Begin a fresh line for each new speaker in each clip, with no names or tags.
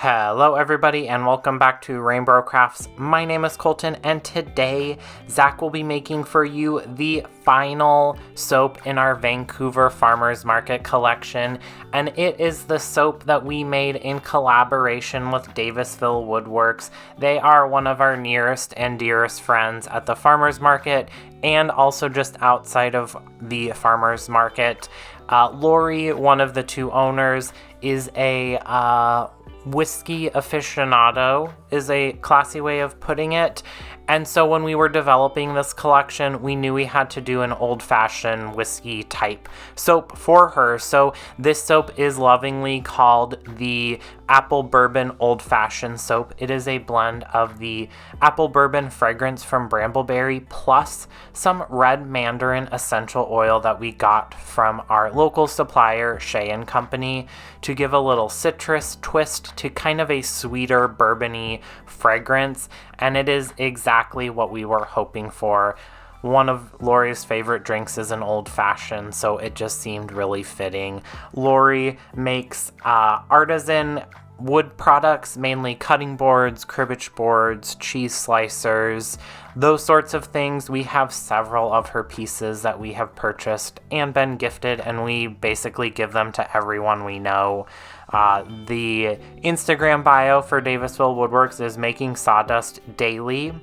Hello everybody and welcome back to RainBro Crafts. My name is Colton and today Zach will be making for you the final soap in our Vancouver Farmers Market collection, and it is the soap that we made in collaboration with Davisville Woodworks. They are one of our nearest and dearest friends at the Farmers Market and also just outside of the Farmers Market. Lori, one of the two owners, is a whiskey aficionado, is a classy way of putting it. And so when we were developing this collection, we knew we had to do an old-fashioned whiskey type soap for her. So this soap is lovingly called the Apple Bourbon Old Fashioned Soap. It is a blend of the Apple Bourbon fragrance from Bramble plus some Red Mandarin essential oil that we got from our local supplier, Shay and Company, to give a little citrus twist to kind of a sweeter bourbony fragrance. And it is exactly what we were hoping for. One of Lori's favorite drinks is an old-fashioned, so it just seemed really fitting. Lori makes artisan wood products, mainly cutting boards, cribbage boards, cheese slicers, those sorts of things. We have several of her pieces that we have purchased and been gifted, and we basically give them to everyone we know. The Instagram bio for Davisville Woodworks is making sawdust daily,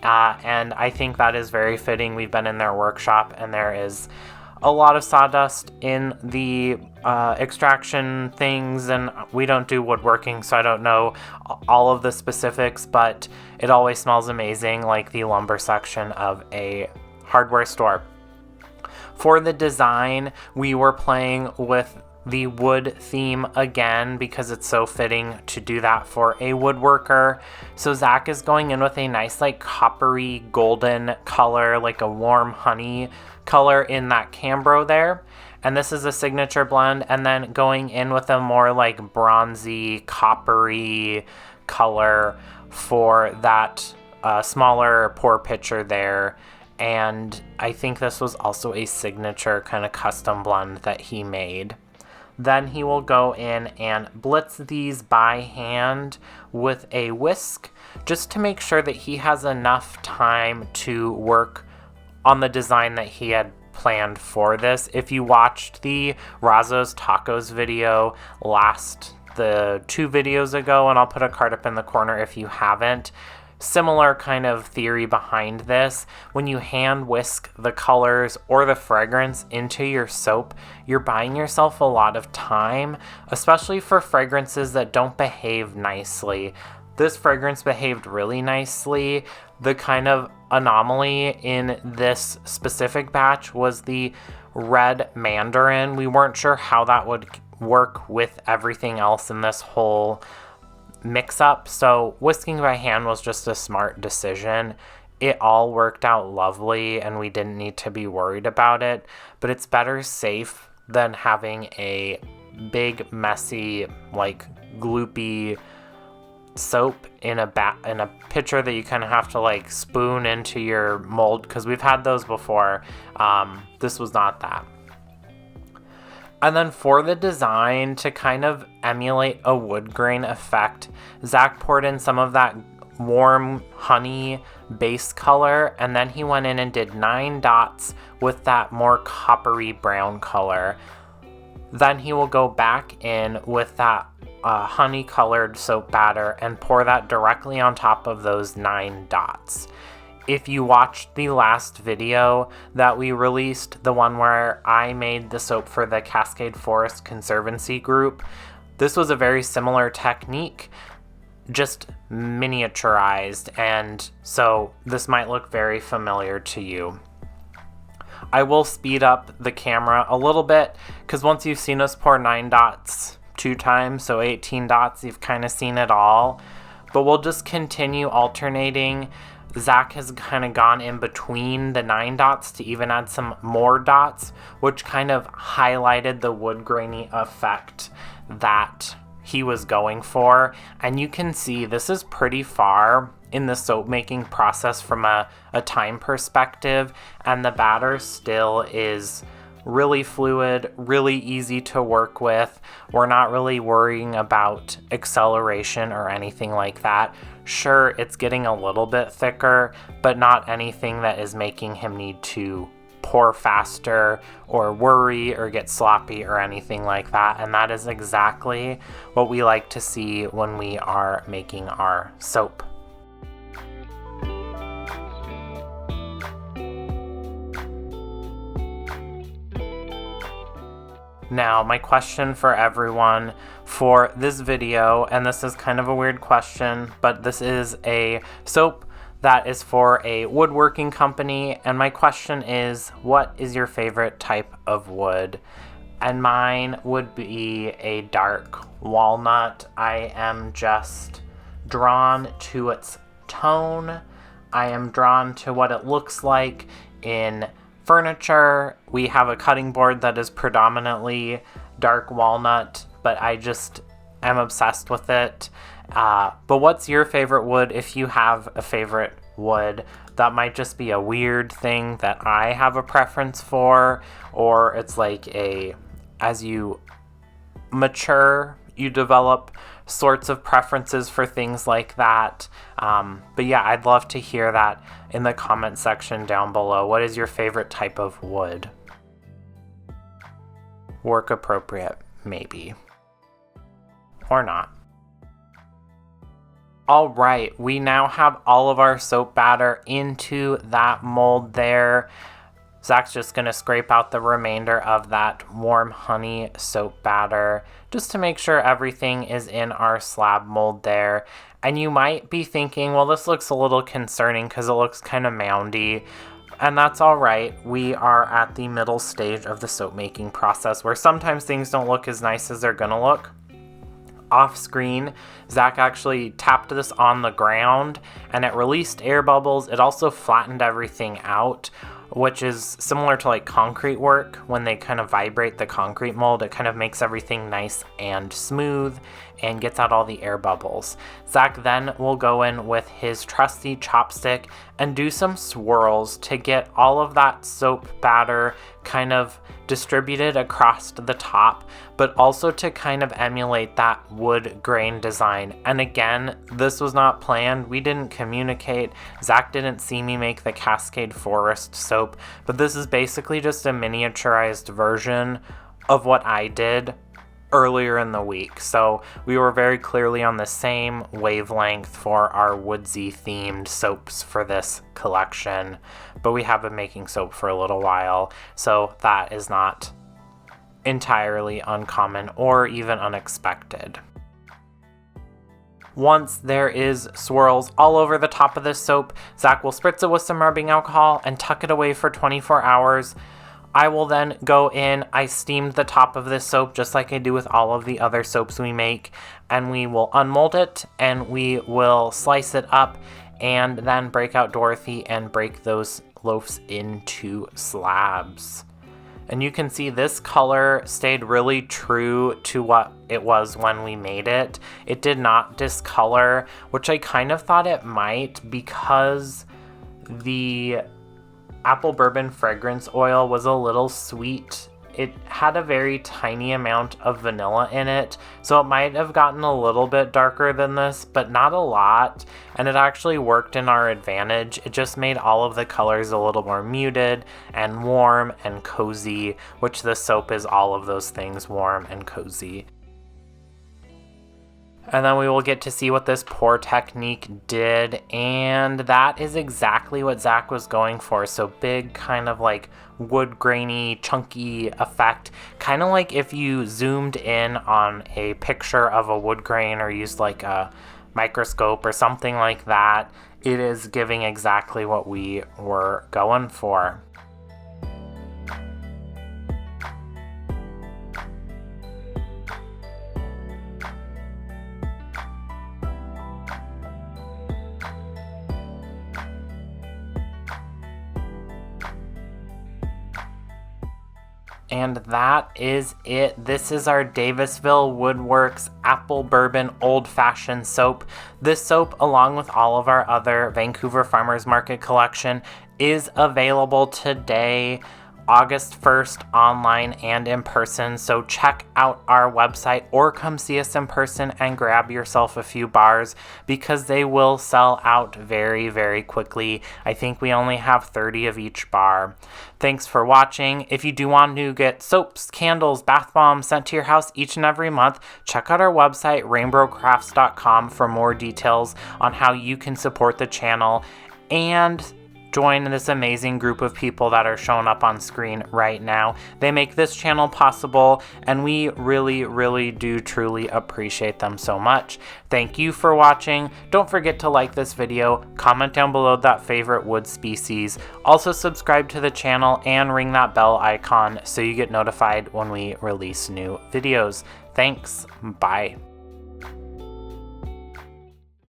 and I think that is very fitting. We've been in their workshop, and there is a lot of sawdust in the extraction things, and we don't do woodworking, so I don't know all of the specifics, but it always smells amazing, like the lumber section of a hardware store. For the design, we were playing with the wood theme again because it's so fitting to do that for a woodworker. So Zach is going in with a nice like coppery golden color, like a warm honey color in that Cambro there. And this is a signature blend, and then going in with a more like bronzy coppery color for that smaller pour pitcher there. And I think this was also a signature kind of custom blend that he made. Then he will go in and blitz these by hand with a whisk just to make sure that he has enough time to work on the design that he had planned for this. If you watched the Razzo's Tacos video the 2 videos ago, and I'll put a card up in the corner if you haven't, similar kind of theory behind this. When you hand whisk the colors or the fragrance into your soap, you're buying yourself a lot of time, especially for fragrances that don't behave nicely. This fragrance behaved really nicely. The kind of anomaly in this specific batch was the Red Mandarin. We weren't sure how that would work with everything else in this whole mix up, so whisking by hand was just a smart decision. It all worked out lovely and we didn't need to be worried about it, but it's better safe than having a big messy like gloopy soap in a pitcher that you kind of have to like spoon into your mold, because we've had those before. This was not that. And then for the design, to kind of emulate a wood grain effect, Zach poured in some of that warm honey base color, and then he went in and did 9 dots with that more coppery brown color. Then he will go back in with that honey colored soap batter and pour that directly on top of those 9 dots. If you watched the last video that we released, the one where I made the soap for the Cascade Forest Conservancy group, this was a very similar technique, just miniaturized, and so this might look very familiar to you. I will speed up the camera a little bit, because once you've seen us pour 9 dots 2 times, so 18 dots, you've kind of seen it all. But we'll just continue alternating. Zach has kind of gone in between the 9 dots to even add some more dots, which kind of highlighted the wood grainy effect that he was going for. And you can see this is pretty far in the soap making process from a time perspective, and the batter still is really fluid, really easy to work with. We're not really worrying about acceleration or anything like that. Sure, it's getting a little bit thicker, but not anything that is making him need to pour faster or worry or get sloppy or anything like that. And that is exactly what we like to see when we are making our soap. Now, my question for everyone for this video, and this is kind of a weird question, but this is a soap that is for a woodworking company, and my question is, what is your favorite type of wood? And mine would be a dark walnut. I am just drawn to its tone. I am drawn to what it looks like in furniture. We have a cutting board that is predominantly dark walnut, but I just am obsessed with it. But what's your favorite wood if you have a favorite wood? That might just be a weird thing that I have a preference for, or it's like as you mature, you develop sorts of preferences for things like that. But yeah, I'd love to hear that in the comment section down below. What is your favorite type of wood? Work appropriate, maybe. Or not. All right, we now have all of our soap batter into that mold there. Zach's just gonna scrape out the remainder of that warm honey soap batter just to make sure everything is in our slab mold there. And you might be thinking, well, this looks a little concerning because it looks kind of moundy. And that's all right. We are at the middle stage of the soap making process where sometimes things don't look as nice as they're gonna look. Off screen, Zach actually tapped this on the ground and it released air bubbles. It also flattened everything out, which is similar to like concrete work. When they kind of vibrate the concrete mold, it kind of makes everything nice and smooth and gets out all the air bubbles. Zach then will go in with his trusty chopstick and do some swirls to get all of that soap batter kind of distributed across the top, but also to kind of emulate that wood grain design. And again, this was not planned. We didn't communicate. Zach didn't see me make the Cascade Forest soap, but this is basically just a miniaturized version of what I did earlier in the week. So we were very clearly on the same wavelength for our woodsy themed soaps for this collection, but we have been making soap for a little while, so that is not entirely uncommon or even unexpected. Once there is swirls all over the top of this soap, Zach will spritz it with some rubbing alcohol and tuck it away for 24 hours. I will then go in, I steamed the top of this soap just like I do with all of the other soaps we make, and we will unmold it and we will slice it up and then break out Dorothy and break those loaves into slabs. And you can see this color stayed really true to what it was when we made it. It did not discolor, which I kind of thought it might because the Apple Bourbon fragrance oil was a little sweet. It had a very tiny amount of vanilla in it, so it might have gotten a little bit darker than this, but not a lot, and it actually worked in our advantage. It just made all of the colors a little more muted and warm and cozy, which this soap is all of those things, warm and cozy. And then we will get to see what this pour technique did, and that is exactly what Zach was going for. So big, kind of like wood grainy, chunky effect, kind of like if you zoomed in on a picture of a wood grain or used like a microscope or something like that. It is giving exactly what we were going for. And that is it. This is our Davisville Woodworks Apple Bourbon Old Fashioned Soap. This soap, along with all of our other Vancouver Farmers Market collection, is available today August 1st online and in person, so check out our website or come see us in person and grab yourself a few bars because they will sell out very, very quickly. I think we only have 30 of each bar. Thanks for watching. If you do want to get soaps, candles, bath bombs sent to your house each and every month, check out our website, rainbrocrafts.com, for more details on how you can support the channel and join this amazing group of people that are showing up on screen right now. They make this channel possible, and we really, really do truly appreciate them so much. Thank you for watching. Don't forget to like this video, comment down below that favorite wood species, also subscribe to the channel and ring that bell icon so you get notified when we release new videos. Thanks. Bye.